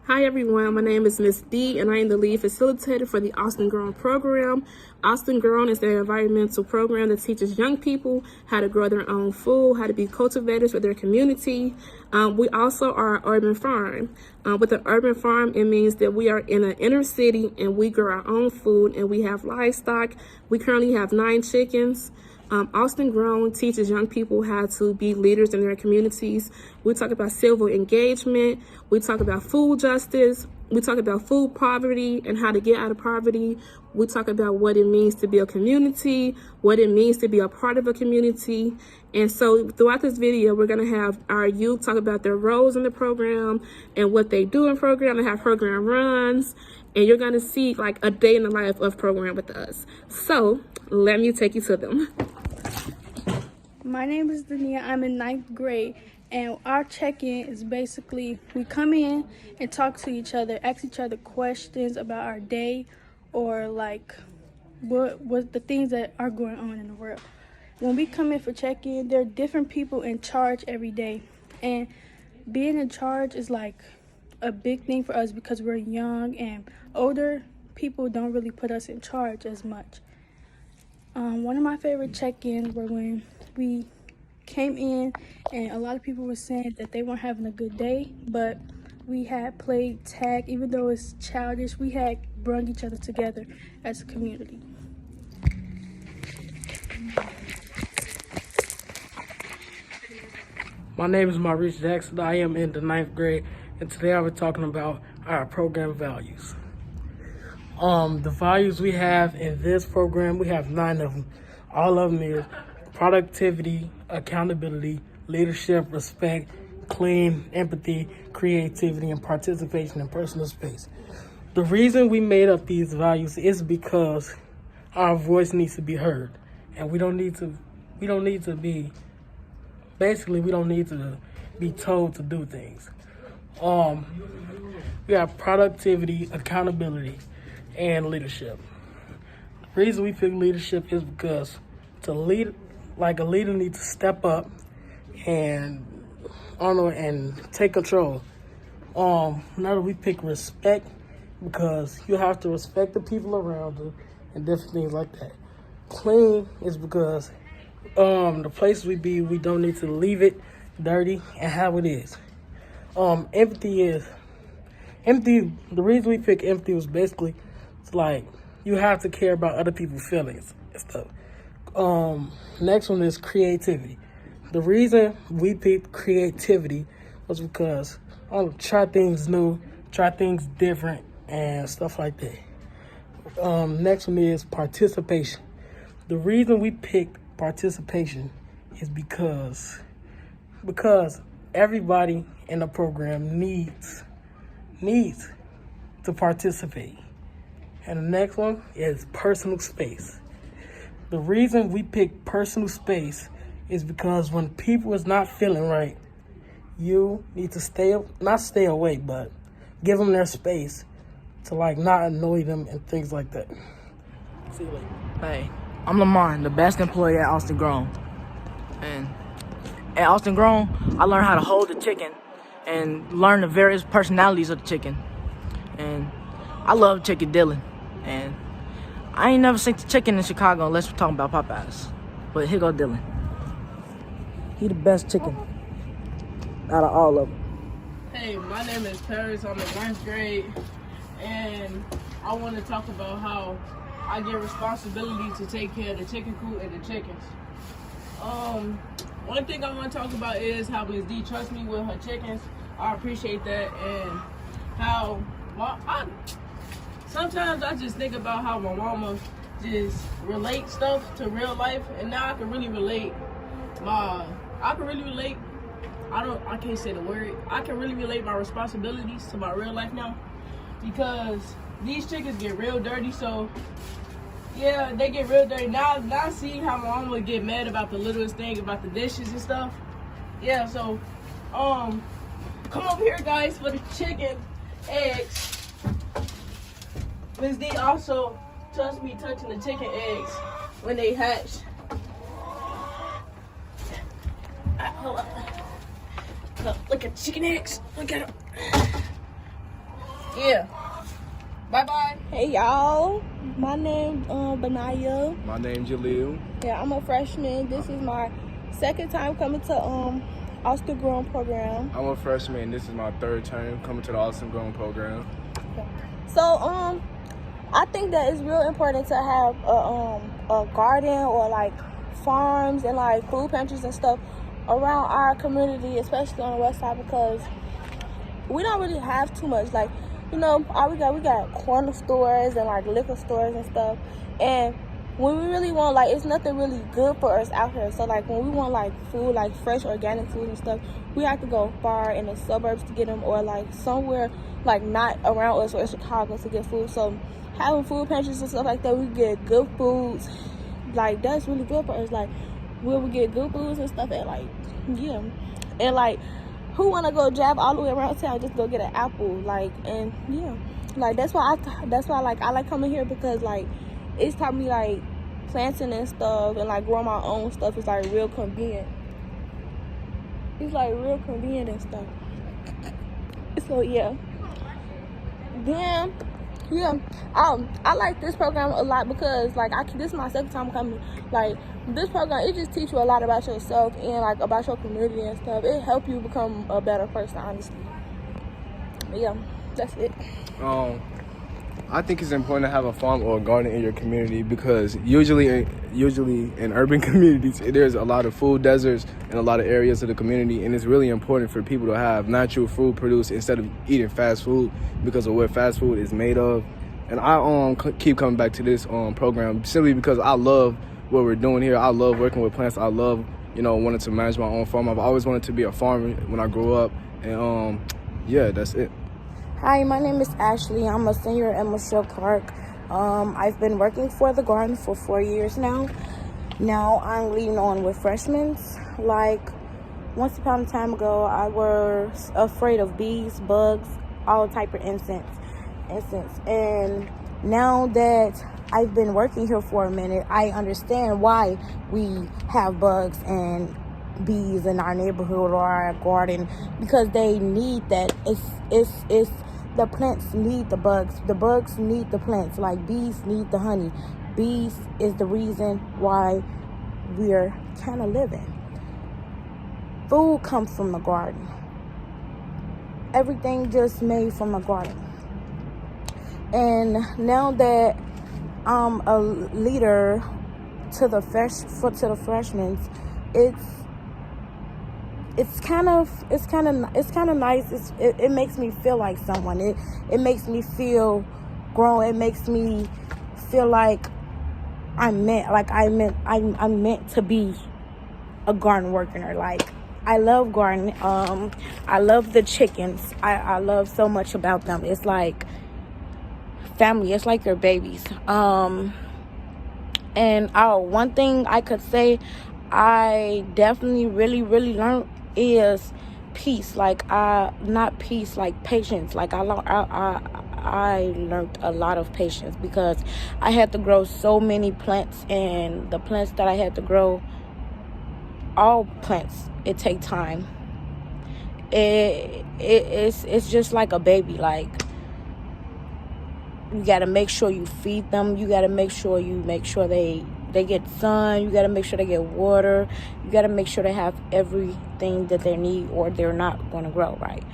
Hi everyone, my name is Miss D and I am the lead facilitator for the Austin Grown program. Austin Grown is an environmental program that teaches young people how to grow their own food, how to be cultivators for their community. We also are an urban farm. With an urban farm, it means that we are in an inner city and we grow our own food and we have livestock. We currently have 9 chickens. Austin Grown teaches young people how to be leaders in their communities. We talk about civil engagement. We talk about food justice. We talk about food poverty and how to get out of poverty. We talk about what it means to be a community, what it means to be a part of a community. And so throughout this video, we're going to have our youth talk about their roles in the program and what they do in program and how program runs. And you're going to see like a day in the life of program with us. So let me take you to them. My name is Dania. I'm in 9th grade, and our check-in is basically we come in and talk to each other, ask each other questions about our day or like what the things that are going on in the world. When we come in for check-in, there are different people in charge every day, and being in charge is like a big thing for us because we're young and older people don't really put us in charge as much. One of my favorite check-ins were when we came in and a lot of people were saying that they weren't having a good day, but we had played tag. Even though it's childish, we had brought each other together as a community. My name is Maurice Jackson. I am in the 9th grade, and today I was talking about our program values. The values we have in this program, we have 9 of them. All of them is productivity, accountability, leadership, respect, clean, empathy, creativity, and participation in personal space. The reason we made up these values is because our voice needs to be heard, and we don't need to be told to do things. We have productivity, accountability, and leadership. The reason we pick leadership is because to lead, like a leader needs to step up and take control. Now that we pick respect, because you have to respect the people around you and different things like that. Clean is because the place we be, we don't need to leave it dirty and how it is. Empathy. The reason we pick empathy was basically it's like you have to care about other people's feelings and stuff. Next one is creativity. The reason we picked creativity was because I want to try things new, try things different, and stuff like that. Next one is participation. The reason we picked participation is because everybody in the program needs to participate. And the next one is personal space. The reason we pick personal space is because when people is not feeling right, you need to not stay away, but give them their space to like not annoy them and things like that. See you later. Hey, I'm Lamont, the best employee at Austin Grown. And at Austin Grown, I learned how to hold the chicken and learn the various personalities of the chicken. And I love chicken Dylan. And I ain't never seen the chicken in Chicago unless we're talking about Popeyes. But here go Dylan. He the best chicken out of all of them. Hey, my name is Paris. I'm in 9th grade. And I want to talk about how I get responsibility to take care of the chicken coop and the chickens. One thing I want to talk about is how Ms. D trusts me with her chickens. I appreciate that, and how sometimes I just think about how my mama just relate stuff to real life, and now I can really relate I can't say the word. I can really relate my responsibilities to my real life now, because these chickens get real dirty. So yeah, they get real dirty. Now I see how my mom would get mad about the littlest thing, about the dishes and stuff. Yeah, so come over here, guys, for the chicken eggs. Ms. D also trusts me touching the chicken eggs when they hatch. Hold up. Look at chicken eggs. Look at them. Yeah. Bye-bye. Hey y'all, my name Benaya. My name Jaleel. Yeah, I'm a freshman. This is my second time coming to Austin Grown Program. I'm a freshman. This is my third term coming to the Austin Grown Program. So I think that it's real important to have a garden or like farms and like food pantries and stuff around our community, especially on the west side, because we don't really have too much. Like, you know, we got corner stores and like liquor stores and stuff, and when we really want, like, it's nothing really good for us out here. So like when we want like food, like fresh organic food and stuff, we have to go far in the suburbs to get them, or like somewhere like not around us or in Chicago to get food. So having food pantries and stuff like that, we get good foods. Like, that's really good for us. Like, where we get good foods and stuff, and like, yeah, and like, who wanna go drive all the way around town just to go get an apple? Like, and yeah, like that's why I like coming here, because like it's taught me like planting and stuff, and like growing my own stuff is like real convenient. It's like real convenient and stuff. So yeah. Then yeah, I like this program a lot because like this is my second time coming. Like, this program, it just teach you a lot about yourself and like about your community and stuff. It help you become a better person, honestly. But yeah, that's it. I think it's important to have a farm or a garden in your community, because usually in urban communities there's a lot of food deserts in a lot of areas of the community, and it's really important for people to have natural food produced instead of eating fast food because of what fast food is made of. And I keep coming back to this program simply because I love what we're doing here. I love working with plants. I love, wanting to manage my own farm. I've always wanted to be a farmer when I grew up, and yeah, that's it. Hi, my name is Ashley. I'm a senior at Michelle Clark. I've been working for the garden for 4 years now. Now I'm leading on with freshmen. Like, once upon a time ago, I was afraid of bees, bugs, all type of insects. And now that I've been working here for a minute, I understand why we have bugs and bees in our neighborhood or our garden, because they need that. It's the plants need the bugs need the plants, like bees need the honey. Bees is the reason why we're kind of living. Food comes from the garden. Everything just made from the garden. And now that I'm a leader to the freshmen, it's kind of nice. It makes me feel like someone. It makes me feel grown. It makes me feel like I'm meant to be a garden worker. Like, I love gardening. I love the chickens. I love so much about them. It's like family. It's like your babies. And one thing I could say I definitely really learned is peace. Like, not peace, like patience. Like, I learned a lot of patience, because I had to grow so many plants, and the plants that I had to grow, all plants, it take time. It's just like a baby. Like, you got to make sure you feed them. You got to make sure they get sun. You got to make sure they get water. You got to make sure they have everything that they need, or they're not going to grow right.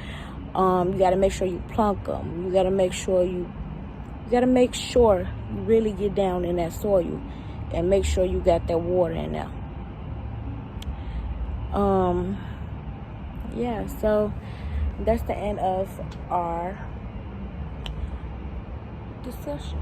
You got to make sure you plunk them. You got to make sure you really get down in that soil and make sure you got that water in there. Yeah, so that's the end of our discussion.